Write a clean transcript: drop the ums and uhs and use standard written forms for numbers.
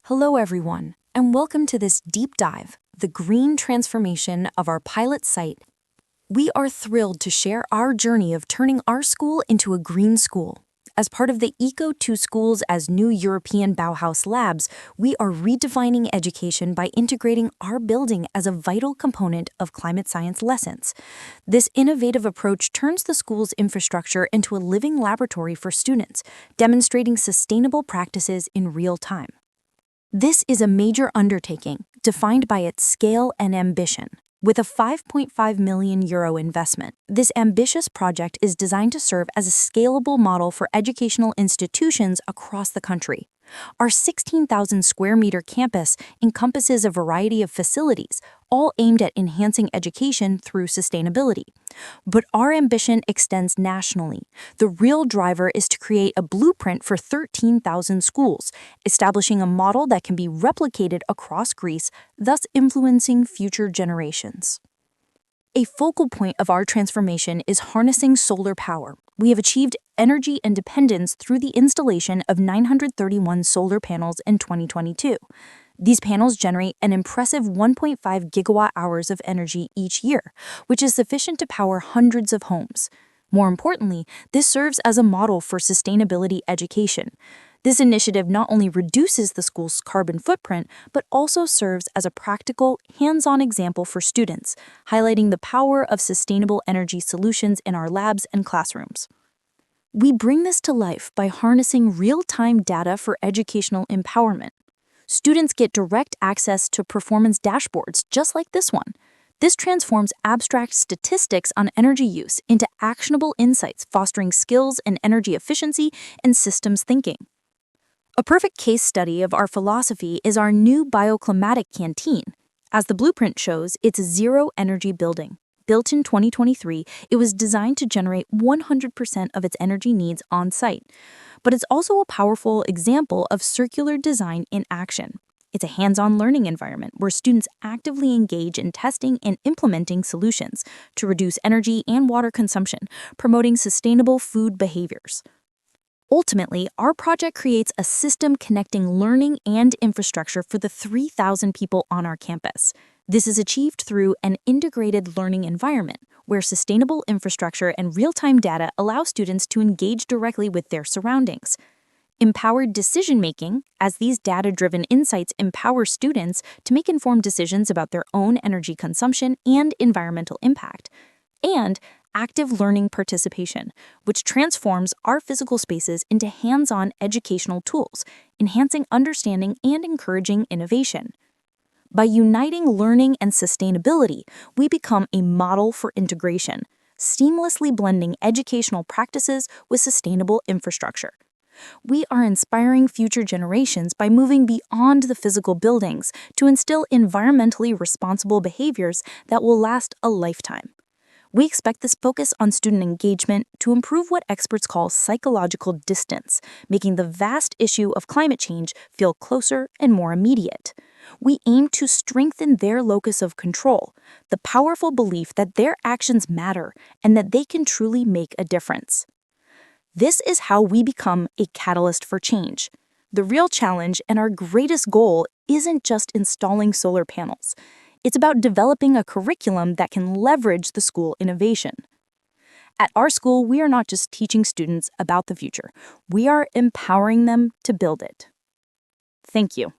Hello, everyone, and welcome to this deep dive, the green transformation of our pilot site. We are thrilled to share our journey of turning our school into a green school. As part of the Eco²Schools as new European Bauhaus labs, we are redefining education by integrating our building as a vital component of climate science lessons. This innovative approach turns the school's infrastructure into a living laboratory for students, demonstrating sustainable practices in real time. This is a major undertaking, defined by its scale and ambition. With a €5.5 million investment, this ambitious project is designed to serve as a scalable model for educational institutions across the country. Our 16,000 square meter campus encompasses a variety of facilities, all aimed at enhancing education through sustainability. But our ambition extends nationally. The real driver is to create a blueprint for 13,000 schools, establishing a model that can be replicated across Greece, thus influencing future generations. A focal point of our transformation is harnessing solar power. We have achieved energy independence through the installation of 931 solar panels in 2022. These panels generate an impressive 1.5 gigawatt hours of energy each year, which is sufficient to power hundreds of homes. More importantly, this serves as a model for sustainability education. This initiative not only reduces the school's carbon footprint, but also serves as a practical, hands-on example for students, highlighting the power of sustainable energy solutions in our labs and classrooms. We bring this to life by harnessing real-time data for educational empowerment. Students get direct access to performance dashboards just like this one. This transforms abstract statistics on energy use into actionable insights, fostering skills in energy efficiency and systems thinking. A perfect case study of our philosophy is our new bioclimatic canteen. As the blueprint shows, it's a zero-energy building. Built in 2023, it was designed to generate 100% of its energy needs on-site. But it's also a powerful example of circular design in action. It's a hands-on learning environment where students actively engage in testing and implementing solutions to reduce energy and water consumption, promoting sustainable food behaviors. Ultimately, our project creates a system connecting learning and infrastructure for the 3,000 people on our campus. This is achieved through an integrated learning environment, where sustainable infrastructure and real-time data allow students to engage directly with their surroundings. Empowered decision-making, as these data-driven insights empower students to make informed decisions about their own energy consumption and environmental impact. And active learning participation, which transforms our physical spaces into hands-on educational tools, enhancing understanding and encouraging innovation. By uniting learning and sustainability, we become a model for integration, seamlessly blending educational practices with sustainable infrastructure. We are inspiring future generations by moving beyond the physical buildings to instill environmentally responsible behaviors that will last a lifetime. We expect this focus on student engagement to improve what experts call psychological distance, making the vast issue of climate change feel closer and more immediate. We aim to strengthen their locus of control, the powerful belief that their actions matter and that they can truly make a difference. This is how we become a catalyst for change. The real challenge and our greatest goal isn't just installing solar panels. It's about developing a curriculum that can leverage the school innovation. At our school, we are not just teaching students about the future. We are empowering them to build it. Thank you.